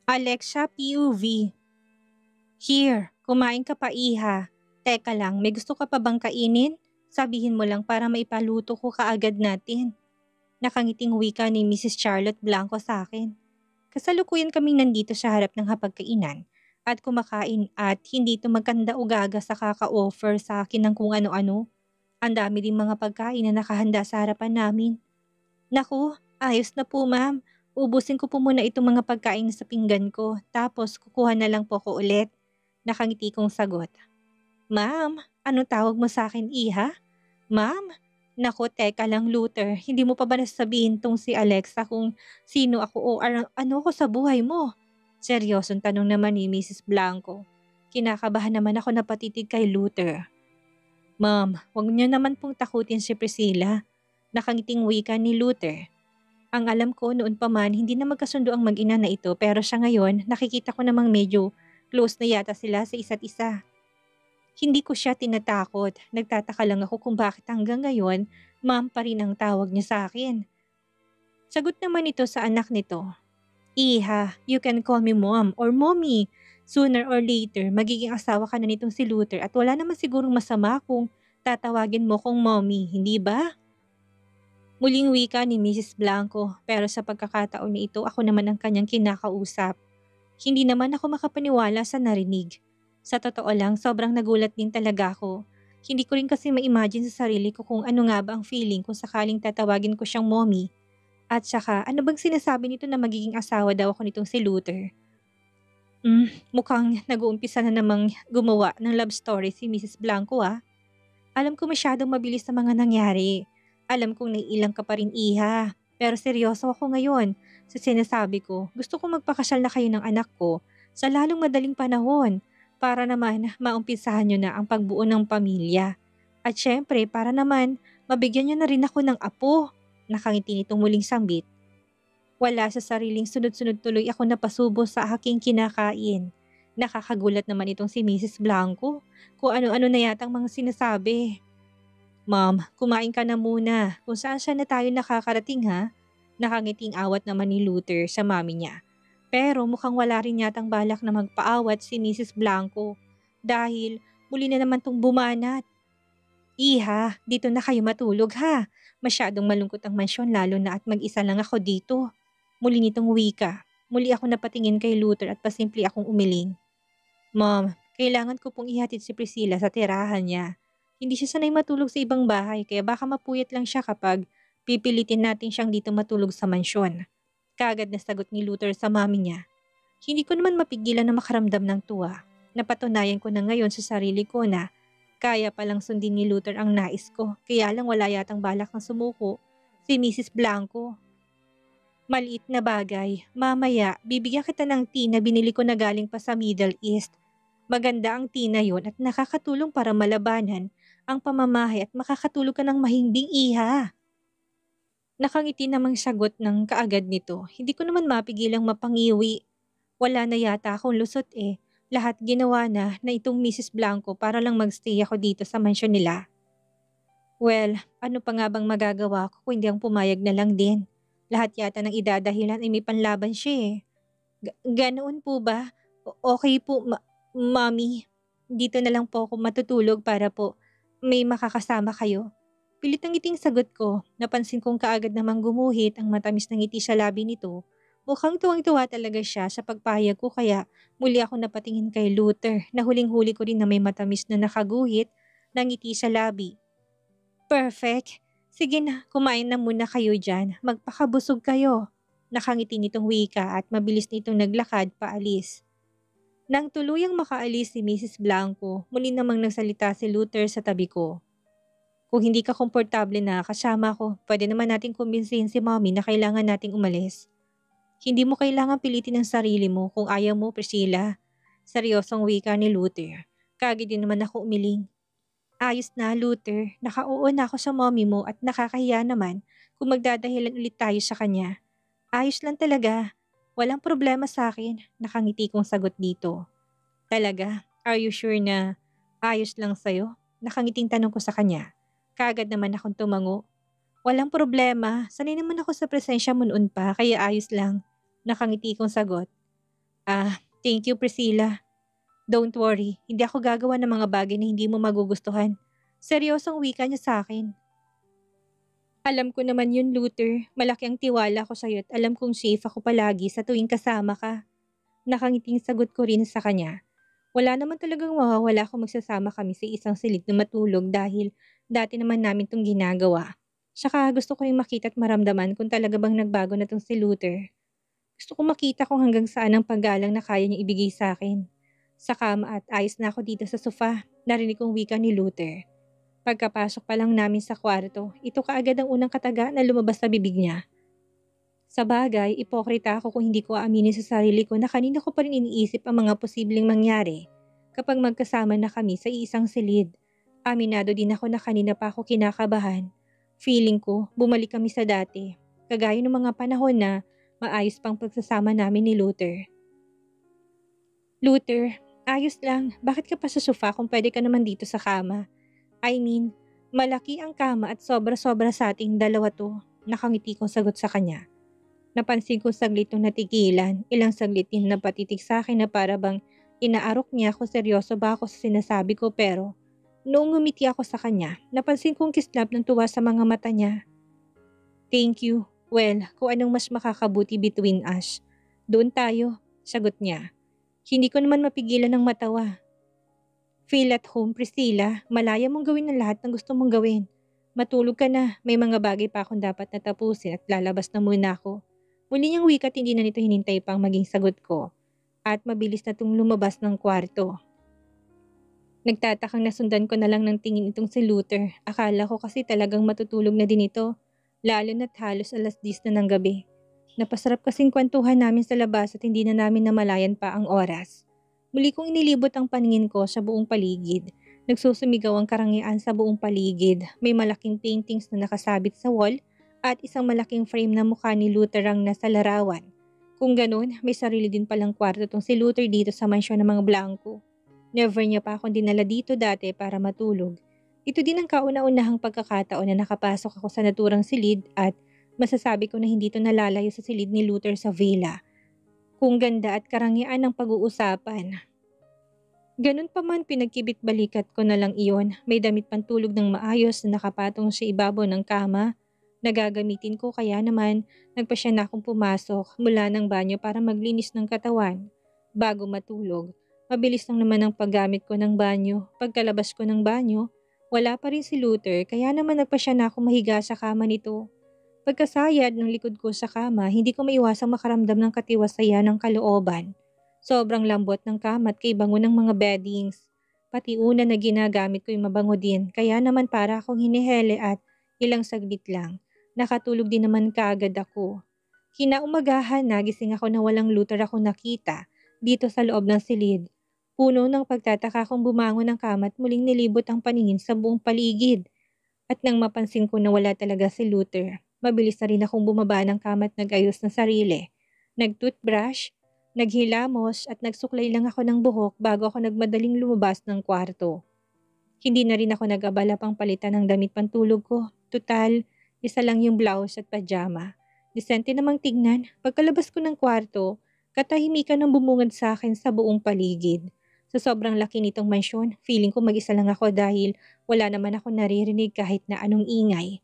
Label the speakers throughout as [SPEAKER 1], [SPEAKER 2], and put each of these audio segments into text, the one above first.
[SPEAKER 1] Alexa POV. Here, kumain ka pa iha. Teka lang, may gusto ka pa bang kainin? Sabihin mo lang para maipaluto ko kaagad natin. Nakangiting wika ni Mrs. Charlotte Blanco sa akin. Kasalukuyan kaming nandito sa harap ng hapagkainan at kumakain at hindi ito magkanda-ugaga sa kaka-offer sa akin ng kung ano-ano. Ang dami din mga pagkain na nakahanda sa harapan namin. Naku, ayos na po ma'am. Ubusin ko po muna itong mga pagkain sa pinggan ko tapos kukuha na lang po ko ulit. Nakangiti kong sagot. Ma'am, ano tawag mo sa akin iha? Ma'am? Naku, teka lang Luther, hindi mo pa ba nasasabihin tong si Alexa kung sino ako o ano ko sa buhay mo? Seryosong tanong naman ni Mrs. Blanco. Kinakabahan naman ako na patitig kay Luther. Ma'am, huwag niyo naman pong takutin si Priscilla. Nakangiting wika ni Luther. Ang alam ko noon pa man hindi na magkasundo ang mag-ina na ito pero siya ngayon nakikita ko namang medyo close na yata sila sa isa't isa. Hindi ko siya tinatakot. Nagtataka lang ako kung bakit hanggang ngayon ma'am pa rin ang tawag niya sa akin. Sagot naman ito sa anak nito. Iha, you can call me mom or mommy. Sooner or later, magiging asawa ka na nitong si Luther at wala naman sigurong masama kung tatawagin mo kong mommy, hindi ba? Muling wika ni Mrs. Blanco pero sa pagkakataon na ito ako naman ang kanyang kinakausap. Hindi naman ako makapaniwala sa narinig. Sa totoo lang, sobrang nagulat din talaga ako. Hindi ko rin kasi ma-imagine sa sarili ko kung ano nga ba ang feeling kung sakaling tatawagin ko siyang mommy. At saka, ano bang sinasabi nito na magiging asawa daw ako nitong si Luther? Mukhang nag-uumpisa na namang gumawa ng love story si Mrs. Blanco ah. Alam ko masyadong mabilis sa mga nangyari. Alam kong naiilang ka pa rin iha. Pero seryoso ako ngayon sa sinasabi ko. Gusto kong magpakasal na kayo ng anak ko sa lalong madaling panahon para naman maumpisahan nyo na ang pagbuo ng pamilya. At syempre para naman mabigyan nyo na rin ako ng apo. Nakangiti nitong muling sambit. Wala sa sariling sunod-sunod tuloy ako napasubo sa aking kinakain. Nakakagulat naman itong si Mrs. Blanco. Kung ano-ano na yatang mga sinasabi. Ma'am, kumain ka na muna. Kung saan na tayo nakakarating ha? Nakangiting awat naman ni Luther sa mami niya. Pero mukhang wala rin yatang balak na magpaawat si Mrs. Blanco. Dahil muli na naman tong bumanat. Iha, dito na kayo matulog ha. Masyadong malungkot ang mansyon lalo na at mag-isa lang ako dito. Muli nitong wika. Muli ako napatingin kay Luther at pasimple akong umiling. Mom, kailangan ko pong ihatid si Priscilla sa tirahan niya. Hindi siya sanay matulog sa ibang bahay kaya baka mapuyat lang siya kapag pipilitin natin siyang dito matulog sa mansyon. Kaagad na sagot ni Luther sa mami niya. Hindi ko naman mapigilan na makaramdam ng tuwa. Napatunayan ko na ngayon sa sarili ko na kaya palang sundin ni Luther ang nais ko kaya lang wala yatang balak na sumuko si Mrs. Blanco. Maliit na bagay. Mamaya, bibigyan kita ng tea na binili ko na galing pa sa Middle East. Maganda ang tea na yun at nakakatulong para malabanan ang pamamahay at makakatulog ka ng mahimbing iha. Nakangiti namang sagot ng kaagad nito. Hindi ko naman mapigilang mapangiwi. Wala na yata akong lusot eh. Lahat ginawa na itong Mrs. Blanco para lang magstay ako dito sa mansyon nila. Well, ano pa nga bang magagawa ko kung hindi ang pumayag na lang din? Lahat yata ng idadahilan ay may panlaban siya eh. Ganoon po ba? Okay po, mami. Dito na lang po ako matutulog para po may makakasama kayo. Pilit ang ngiting sagot ko. Napansin kong kaagad namang gumuhit ang matamis ng ngiti sa labi nito. Mukhang tuwang-tuwa talaga siya sa pagpahayag ko kaya muli ako napatingin kay Luther na huling-huli ko rin na may matamis na nakaguhit na ngiti sa labi. Perfect. Sige na, kumain na muna kayo dyan. Magpakabusog kayo. Nakangiti nitong wika at mabilis nitong naglakad paalis. Nang tuluyang makaalis si Mrs. Blanco, muli namang nagsalita si Luther sa tabi ko. Kung hindi ka komportable na kasama ko, pwede naman nating kumbinsihin si mommy na kailangan nating umalis. Hindi mo kailangan pilitin ang sarili mo kung ayaw mo, Priscilla. Seryosong wika ni Luther. Kagi din naman ako umiling. Ayos na, Luther. Nakauo na ako sa mommy mo at nakakahiya naman kung magdadahilan ulit tayo sa kanya. Ayos lang talaga. Walang problema sa akin. Nakangiti kong sagot dito. Talaga? Are you sure na ayos lang sa'yo? Nakangiting tanong ko sa kanya. Kaagad naman akong tumango. Walang problema. Sanay naman ako sa presensya mo noon pa, kaya ayos lang. Nakangiti kong sagot. Thank you Priscilla. Don't worry, hindi ako gagawa ng mga bagay na hindi mo magugustuhan. Seryosong wika niya sa akin. Alam ko naman yun, Luther. Malaki ang tiwala ko sa'yo at alam kong safe ako palagi sa tuwing kasama ka. Nakangiting sagot ko rin sa kanya. Wala naman talagang mawawala kung magsasama kami sa isang silid na matulog dahil dati naman namin itong ginagawa. Saka gusto ko rin makita at maramdaman kung talaga bang nagbago na tong si Luther. Gusto ko makita kung hanggang saan ang paggalang na kaya niya ibigay sa akin. Sa kama at ayos na ako dito sa sofa, narinig kong wika ni Luther. Pagkapasok pa lang namin sa kwarto, ito kaagad ang unang kataga na lumabas sa bibig niya. Sa bagay, ipokrita ako kung hindi ko aaminin sa sarili ko na kanina ko pa rin iniisip ang mga posibleng mangyari kapag magkasama na kami sa isang silid. Aminado din ako na kanina pa ako kinakabahan. Feeling ko, bumalik kami sa dati, kagaya ng mga panahon na maayos pang pagsasama namin ni Luther. Luther, ayos lang. Bakit ka pa sa sofa kung pwede ka naman dito sa kama? I mean, malaki ang kama at sobra-sobra sa ating dalawa to. Nakangiti kong sagot sa kanya. Napansin kong saglit nung natigilan. Ilang saglit din napatitig sa akin na para bang inaarok niya kung seryoso ba ako sa sinasabi ko pero noong ngumiti ako sa kanya, napansin kong kislap ng tuwa sa mga mata niya. Thank you. Well, kung anong mas makakabuti between us. Doon tayo, sagot niya. Hindi ko naman mapigilan ng matawa. Feel at home, Priscilla. Malaya mong gawin ang lahat ng gusto mong gawin. Matulog ka na. May mga bagay pa akong dapat natapusin at lalabas na muna ako. Muli niyang wika at hindi na nito hinintay pang maging sagot ko. At mabilis na itong lumabas ng kwarto. Nagtatakang nasundan ko na lang ng tingin itong si Luther. Akala ko kasi talagang matutulog na din ito. Lalo na't halos 10:00 na ng gabi. Napasarap kasing kwentuhan namin sa labas at hindi na namin namalayan pa ang oras. Muli kong inilibot ang paningin ko sa buong paligid. Nagsusumigaw ang karangyaan sa buong paligid. May malaking paintings na nakasabit sa wall at isang malaking frame na mukha ni Luther ang nasa larawan. Kung ganun, may sarili din palang kwarto tong si Luther dito sa mansyon ng mga Blanco. Never niya pa akong dinala dito dati para matulog. Ito din ang kauna-unahang pagkakataon na nakapasok ako sa naturang silid at masasabi ko na hindi ito nalalayo sa silid ni Luther sa villa. Kung ganda at karangyaan ang pag-uusapan. Ganun pa man pinagkibit-balikat ko na lang iyon, may damit pantulog ng maayos na nakapatong sa ibabaw ng kama. Nagagamitin ko kaya naman nagpasya na akong pumasok mula ng banyo para maglinis ng katawan. Bago matulog, mabilis lang naman ang paggamit ko ng banyo. Pagkalabas ko ng banyo, wala pa rin si Luther kaya naman nagpasya na akong mahiga sa kama nito. Pagkasayad ng likod ko sa kama, hindi ko maiwasang makaramdam ng katiwasayan ng kalooban. Sobrang lambot ng kama at kay bango ng mga beddings. Pati una na ginagamit ko yung mabango din, kaya naman para akong hinihele at ilang saglit lang. Nakatulog din naman kaagad ako. Kinaumagahan, nagising ako na walang Luther ako nakita dito sa loob ng silid. Puno ng pagtataka kong bumangon ng kama at muling nilibot ang paningin sa buong paligid. At nang mapansin ko na wala talaga si Luther, mabilis na rin akong bumaba ng kama at nag-ayos ng sarili. Nag-toothbrush, naghilamos at nagsuklay lang ako ng buhok bago ako nagmadaling lumabas ng kwarto. Hindi na rin ako nag-abala pang palitan ng damit pantulog ko. Tutal, isa lang yung blouse at pajama. Disente namang tignan, pagkalabas ko ng kwarto, katahimikan ng bumungad sa akin sa buong paligid. Sa sobrang laki nitong mansyon, feeling ko mag-isa lang ako dahil wala naman ako naririnig kahit na anong ingay.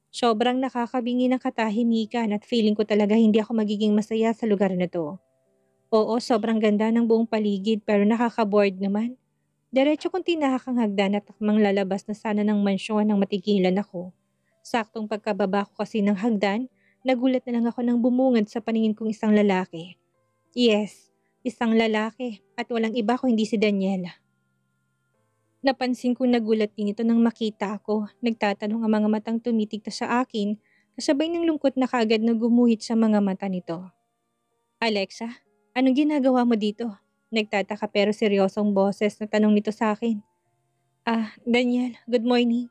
[SPEAKER 1] Sobrang nakakabingi ng katahimikan at feeling ko talaga hindi ako magiging masaya sa lugar na to. Oo, sobrang ganda ng buong paligid pero nakaka-bored naman. Diretso kong tinahak ang hagdan at akmang lalabas na sana ng mansyon nang matigilan ako. Saktong pagkababa ko kasi ng hagdan, nagulat na lang ako nang bumungad sa paningin kong isang lalaki. Yes, isang lalaki at walang iba kung hindi si Daniel. Napansin kong nagulat din ito nang makita ako. Nagtatanong ang mga matang tumitigtas sa akin, kasabay ng lungkot na kaagad na gumuhit sa mga mata nito. Alexa, anong ginagawa mo dito? Nagtataka pero seryosong boses na tanong nito sa akin. Daniel, good morning.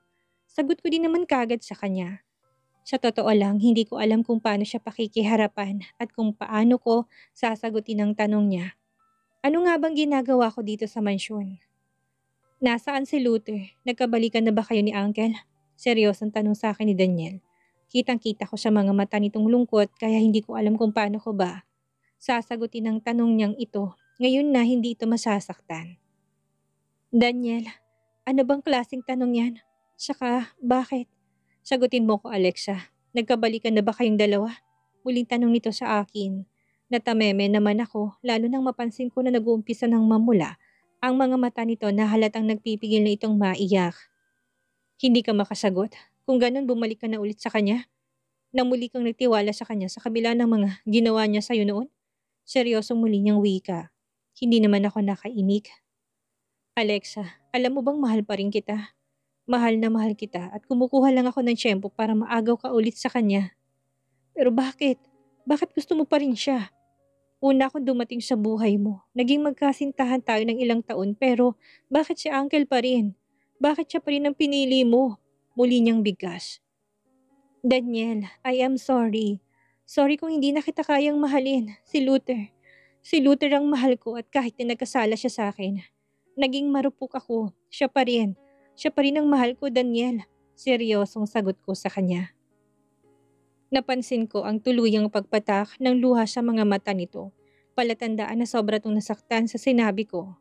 [SPEAKER 1] Sagot ko din naman kaagad sa kanya. Sa totoo lang, hindi ko alam kung paano siya pakikiharapan at kung paano ko sasagutin ang tanong niya. Ano nga bang ginagawa ko dito sa mansyon? Nasaan si Luther? Nagkabalikan na ba kayo ni Uncle? Seryosong tanong sa akin ni Daniel. Kitang-kita ko sa mga mata nitong lungkot kaya hindi ko alam kung paano ko ba sasagutin ang tanong niyang ito ngayon na hindi ito masasaktan. Daniel, ano bang klaseng tanong yan? Saka, bakit? Sagutin mo ko, Alexa. Nagkabalikan na ba kayong dalawa? Muling tanong nito sa akin. Natameme naman ako, lalo nang mapansin ko na nag-uumpisa ng mamula ang mga mata nito na halatang nagpipigil na itong maiyak. Hindi ka makasagot. Kung ganun, bumalik ka na ulit sa kanya. Na muli kang nagtiwala sa kanya sa kabila ng mga ginawa niya sa'yo noon? Seryosong muli niyang wika. Hindi naman ako nakaimik. Alexa, alam mo bang mahal pa rin kita? Mahal na mahal kita at kumukuha lang ako ng tiyempo para maagaw ka ulit sa kanya. Pero bakit? Bakit gusto mo pa rin siya? Una akong dumating sa buhay mo. Naging magkasintahan tayo ng ilang taon pero bakit si Uncle pa rin? Bakit siya pa rin ang pinili mo? Muli niyang bigkas. Daniel, I am sorry. Sorry kung hindi na kita kayang mahalin. Si Luther. Si Luther ang mahal ko at kahit na nagkasala siya sa akin. Naging marupok ako. Siya pa rin. Siya pa rin ang mahal ko, Daniel. Seryosong sagot ko sa kanya. Napansin ko ang tuluyang pagpatak ng luha sa mga mata nito. Palatandaan na sobra tong nasaktan sa sinabi ko.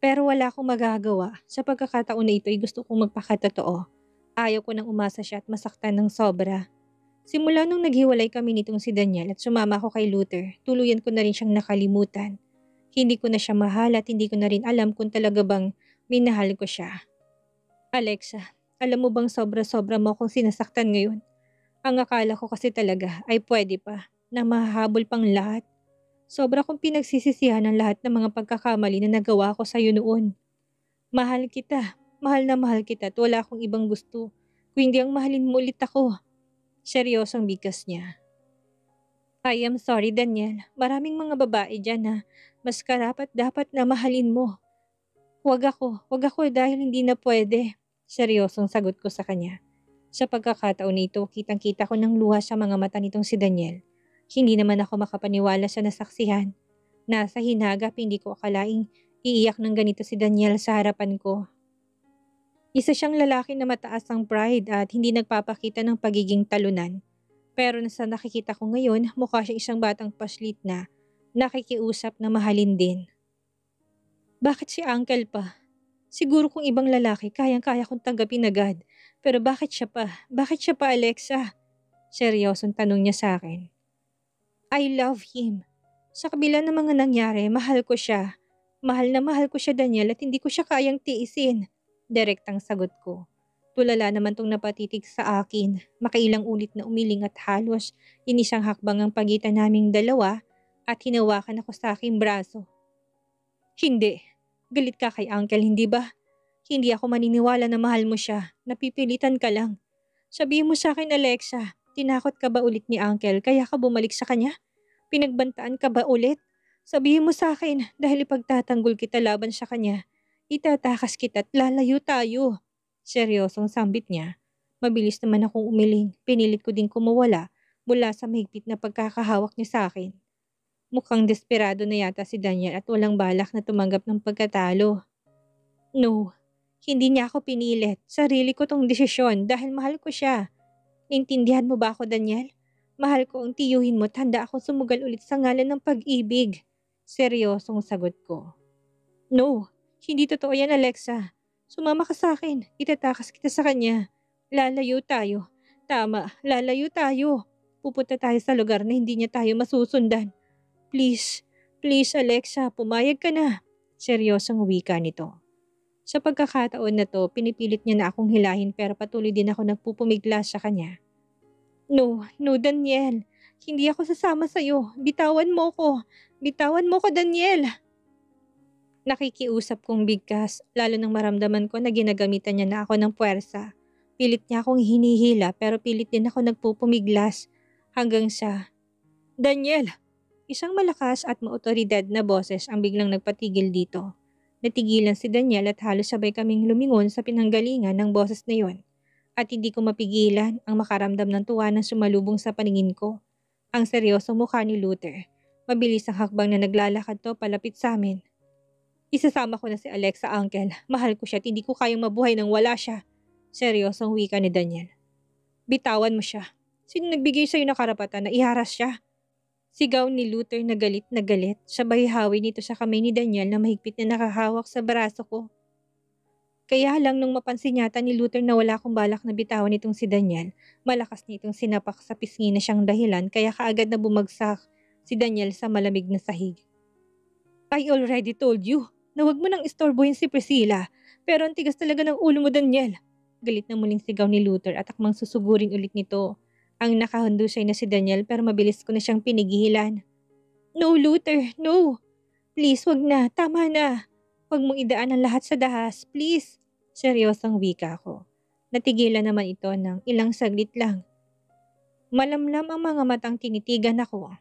[SPEAKER 1] Pero wala akong magagawa. Sa pagkakataon na ito ay gusto kong magpakatotoo. Ayaw ko nang umasa siya at masaktan ng sobra. Simula nung naghiwalay kami nitong si Daniel at sumama ako kay Luther, tuluyan ko na rin siyang nakalimutan. Hindi ko na siya mahal at hindi ko na rin alam kung talaga bang minahal ko siya. Alexa, alam mo bang sobra-sobra mo akong sinasaktan ngayon? Ang akala ko kasi talaga ay pwede pa na mahahabol pang lahat. Sobra kong pinagsisisihan ang lahat ng mga pagkakamali na nagawa ko sa'yo noon. Mahal kita. Mahal na mahal kita at wala akong ibang gusto. Kung hindi ang mahalin mo ulit ako. Seryosong bigkas niya. I am sorry, Daniel. Maraming mga babae dyan na mas karapat dapat na mahalin mo. Wag ako dahil hindi na pwede. Seryosong sagot ko sa kanya. Sa pagkakataon nito, kitang-kita ko ng luha sa mga mata nitong si Daniel. Hindi naman ako makapaniwala sa nasaksihan. Nasa hinagap, hindi ko akalaing iiyak ng ganito si Daniel sa harapan ko. Isa siyang lalaki na mataas ang pride at hindi nagpapakita ng pagiging talunan. Pero sa nakikita ko ngayon, mukha siyang isang batang paslit na nakikiusap na mahalin din. Bakit si Uncle pa? Siguro kung ibang lalaki, kayang-kaya kong tanggapin agad. Pero bakit siya pa? Bakit siya pa, Alexa? Seryosong tanong niya sa akin. I love him. Sa kabila ng mga nangyari, mahal ko siya. Mahal na mahal ko siya, Daniel, at hindi ko siya kayang tiisin. Direktang sagot ko. Tulala naman tong napatitig sa akin. Makailang ulit na umiling at halos inisang hakbang ang pagitan naming dalawa at hinawakan ako sa aking braso. Hindi. Galit ka kay Uncle, hindi ba? Hindi ako maniniwala na mahal mo siya. Napipilitan ka lang. Sabihin mo sa akin, Alexa, tinakot ka ba ulit ni Uncle kaya ka bumalik sa kanya? Pinagbantaan ka ba ulit? Sabihin mo sa akin dahil ipagtatanggol kita laban sa kanya. Itatakas kita at lalayo tayo. Seryosong sambit niya. Mabilis naman akong umiling. Pinilit ko din kumawala mula sa mahigpit na pagkakahawak niya sa akin. Mukhang desperado na yata si Daniel at walang balak na tumanggap ng pagkatalo. No, hindi niya ako pinilit. Sarili ko tong desisyon dahil mahal ko siya. Naintindihan mo ba ako, Daniel? Mahal ko ang tiyuhin mo at handa akong sumugal ulit sa ngalan ng pag-ibig. Seryosong sagot ko. No, hindi totoo yan, Alexa. Sumama ka sa akin. Itatakas kita sa kanya. Lalayo tayo. Tama, lalayo tayo. Pupunta tayo sa lugar na hindi niya tayo masusundan. Please, please Alexa, pumayag ka na. Seryosong wika nito. Sa pagkakataon na to, pinipilit niya na akong hilahin pero patuloy din ako nagpupumiglas sa kanya. No, no Daniel. Hindi ako sasama sa'yo. Bitawan mo ko. Bitawan mo ko, Daniel. Nakikiusap kong bigkas, lalo nang maramdaman ko na ginagamitan niya na ako ng puwersa. Pilit niya akong hinihila pero pilit din ako nagpupumiglas hanggang sa, Daniel! Isang malakas at maotoridad na boses ang biglang nagpatigil dito. Natigilan si Daniel at halos sabay kaming lumingon sa pinanggalingan ng boses na yon. At hindi ko mapigilan ang makaramdam ng tuwa na sumalubong sa paningin ko. Ang seryosong mukha ni Luther. Mabilis ang hakbang na naglalakad to palapit sa amin. Isasama ko na si Alexa, Uncle. Mahal ko siya at hindi ko kayang mabuhay nang wala siya. Seryosong wika ni Daniel. Bitawan mo siya. Sino nagbigay sa'yo ng karapatan na iharas siya? Sigaw ni Luther na galit, sabay hawi nito sa kamay ni Daniel na mahigpit na nakahawak sa braso ko. Kaya lang nung mapansin yata ni Luther na wala akong balak na bitawan itong si Daniel, malakas nitong sinapak sa pisngi na siyang dahilan kaya kaagad na bumagsak si Daniel sa malamig na sahig. I already told you na wag mo nang istorbohin si Priscilla, pero ang tigas talaga ng ulo mo, Daniel. Galit na muling sigaw ni Luther at akmang susugurin ulit nito. Ang nakahundusay na si Daniel pero mabilis ko na siyang pinigilan. No, Luther, no. Please, wag na, tama na. Wag mong idaan ang lahat sa dahas, please. Seryosang wika ko. Natigilan naman ito ng ilang saglit lang. Malamlam ang mga matang tinitigan ako.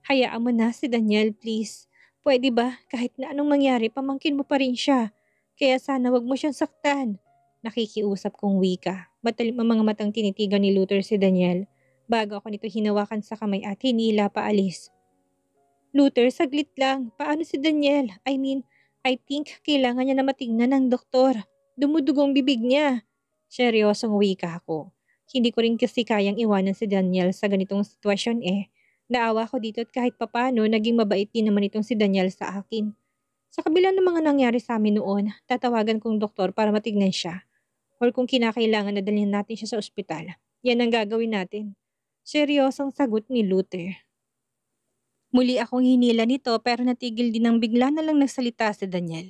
[SPEAKER 1] Hayaan mo na si Daniel, please. Pwede ba kahit na anong mangyari pamangkin mo pa rin siya? Kaya sana wag mo siyang saktan. Nakikiusap kong wika. Matalim ang mga matang tinitigan ni Luther si Daniel bago ako nito hinawakan sa kamay at hinila paalis. Luther, saglit lang. Paano si Daniel? I think kailangan niya na matingnan ng doktor. Dumudugong bibig niya. Seryosong wika ko. Hindi ko rin kasi kayang iwanan si Daniel sa ganitong sitwasyon eh. Naawa ko dito at kahit papano naging mabait din naman itong si Daniel sa akin. Sa kabila ng mga nangyari sa amin noon, tatawagan kong doktor para matignan siya. Or kung kinakailangan na dalhin natin siya sa ospital. Yan ang gagawin natin. Seryosong sagot ni Luther. Muli akong hinila nito pero natigil din ng bigla na lang nagsalita si Daniel.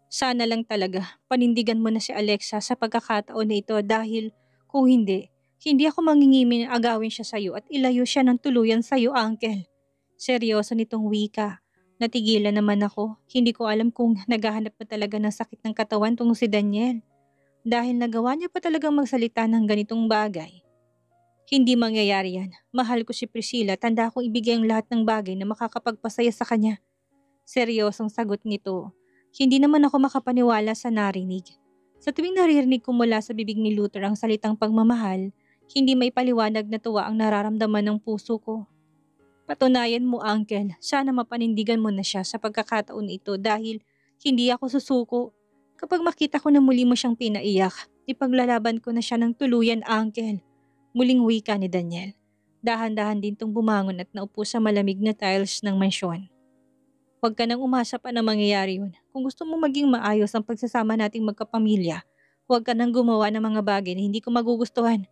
[SPEAKER 1] Sana lang talaga panindigan mo na si Alexa sa pagkakataon na ito dahil kung hindi ako mangingimi na agawin siya sa'yo at ilayo siya ng tuluyan sa'yo, Uncle. Seryoso nitong wika. Natigilan naman ako. Hindi ko alam kung naghahanap na talaga ng sakit ng katawan tungkol si Daniel. Dahil nagawa niya pa talagang magsalita ng ganitong bagay. Hindi mangyayari yan. Mahal ko si Priscilla. Tanda akong ibigay ang lahat ng bagay na makakapagpasaya sa kanya. Seryosong sagot nito. Hindi naman ako makapaniwala sa narinig. Sa tuwing naririnig ko mula sa bibig ni Luther ang salitang pagmamahal, hindi may paliwanag na tuwa ang nararamdaman ng puso ko. Patunayan mo, Uncle. Sana mapanindigan mo na siya sa pagkakataon ito dahil hindi ako susuko. Kapag makita ko na muli mo siyang pinaiyak, ipaglalaban ko na siya ng tuluyan, Uncle. Muling wika ni Daniel. Dahan-dahan din tong bumangon at naupo sa malamig na tiles ng mansyon. Huwag ka nang umasa pa na mangyayari yun. Kung gusto mo maging maayos ang pagsasama nating magkapamilya, huwag ka nang gumawa ng mga bagay na hindi ko magugustuhan.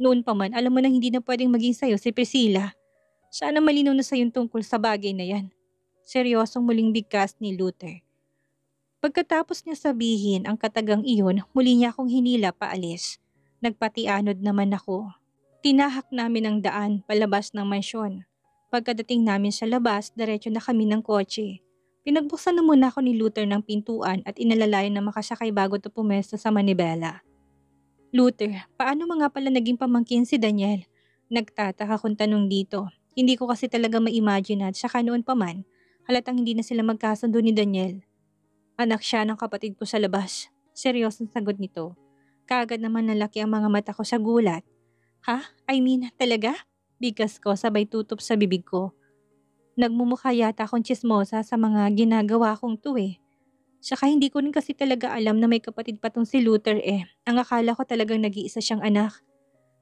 [SPEAKER 1] Noon pa man, alam mo nang hindi na pwedeng maging sayo si Priscilla. Sana malinaw na sa'yo tungkol sa bagay na yan. Seryosong muling bigkas ni Luther. Pagkatapos niya sabihin ang katagang iyon, muli niya akong hinila paalis. Nagpatianod naman ako. Tinahak namin ang daan palabas ng mansyon. Pagkadating namin sa labas, diretso na kami ng kotse. Pinagbuksan na muna ako ni Luther ng pintuan at inalalayan na makasakay bago ito pumesto sa manibela. Luther, paano mga pala naging pamangkin si Daniel? Nagtataka kong tanong dito. Hindi ko kasi talaga ma-imagine at saka noon pa man, halatang hindi na sila magkasundo ni Daniel. Anak siya ng kapatid ko sa labas. Seryosong sagot nito. Kaagad naman nalaki ang mga mata ko sa gulat. Ha? Talaga? Bigkas ko sabay tutup sa bibig ko. Nagmumukha yata akong tsismosa sa mga ginagawa kong to eh. Saka hindi ko rin kasi talaga alam na may kapatid pa tong si Luther eh. Ang akala ko talagang nag-iisa siyang anak.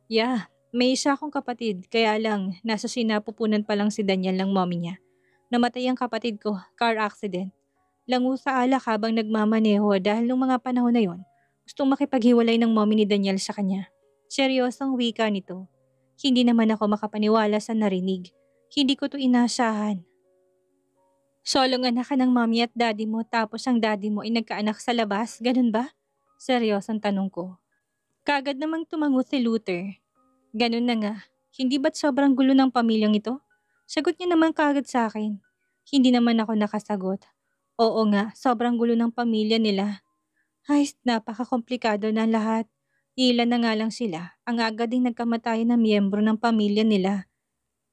[SPEAKER 1] Yeah, may isa akong kapatid kaya lang nasa sinapupunan pa lang si Daniel ng mommy niya. Namatay ang kapatid ko, car accident. Lango sa alak habang nagmamaneho dahil nung mga panahon na yon, gustong makipaghiwalay ng mommy ni Daniel sa kanya. Seryosong wika nito. Hindi naman ako makapaniwala sa narinig. Hindi ko to inasahan. Solong anak ka ng mommy at daddy mo tapos ang daddy mo ay nagkaanak sa labas, ganun ba? Seryosong tanong ko. Kagad namang tumango si Luther. Ganun na nga. Hindi ba't sobrang gulo ng pamilyang ito? Sagot niya naman kagad sa akin. Hindi naman ako nakasagot. Oo nga, sobrang gulo ng pamilya nila. Ay, napaka-komplikado na lahat. Ilan na nga lang sila, ang agad ding nagkamatayan ng miyembro ng pamilya nila.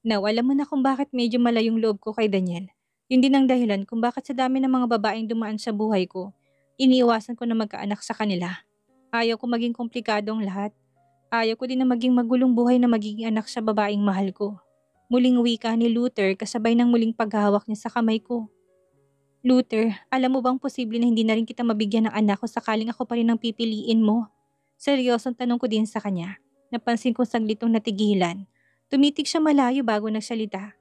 [SPEAKER 1] Now, alam mo na kung bakit medyo malayong loob ko kay Daniel. Yun din ang dahilan kung bakit sa dami ng mga babaeng dumaan sa buhay ko, iniiwasan ko na magkaanak sa kanila. Ayaw ko maging komplikado ang lahat. Ayaw ko din na maging magulong buhay na magiging anak sa babaeng mahal ko. Muling wika ni Luther kasabay ng muling paghahawak niya sa kamay ko. Luther, alam mo bang posible na hindi na rin kita mabigyan ng anak ko sakaling ako pa rin ang pipiliin mo? Seryosong tanong ko din sa kanya. Napansin kong saglit natigilan. Tumitig siya malayo bago nagsalita.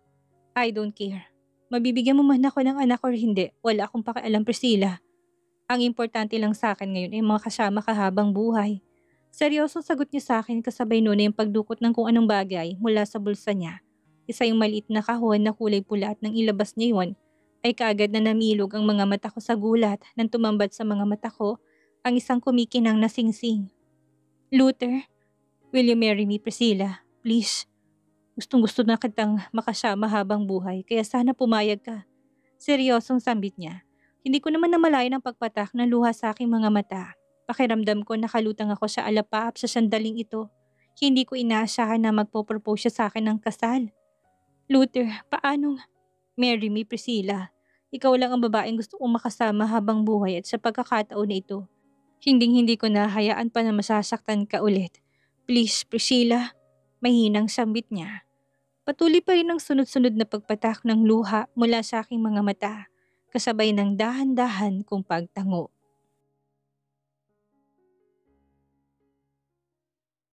[SPEAKER 1] I don't care. Mabibigyan mo man ako ng anak or hindi, wala akong pakialam, Priscilla. Ang importante lang sa akin ngayon ay mga kasama kahabang buhay. Seryosong sagot niya sa akin kasabay noon ay yung pagdukot ng kung anong bagay mula sa bulsa niya. Isa yung maliit na kahon na kulay pula at nang ilabas niya yun, ay kaagad na namilog ang mga mata ko sa gulat nang tumambad sa mga mata ko ang isang kumikinang na singsing. Luther, will you marry me, Priscilla? Please. Gustong gusto na kitang makasama habang buhay kaya sana pumayag ka. Seryosong sambit niya. Hindi ko naman namalayan ang pagpatak ng luha sa aking mga mata. Pakiramdam ko nakalutang ako sa alapaap sa sandaling ito. Hindi ko inaasahan na magpo-propose siya sa akin ng kasal. Luther, paanong? Marry me, Priscilla. Ikaw lang ang babaeng gusto kong makasama habang buhay at sa pagkakataon na ito. Hinding-hindi ko nahayaan pa na masasaktan ka ulit. Please, Priscilla. Mahinang sambit niya. Patuloy pa rin ang sunod-sunod na pagpatak ng luha mula sa aking mga mata, kasabay ng dahan-dahan kong pagtango.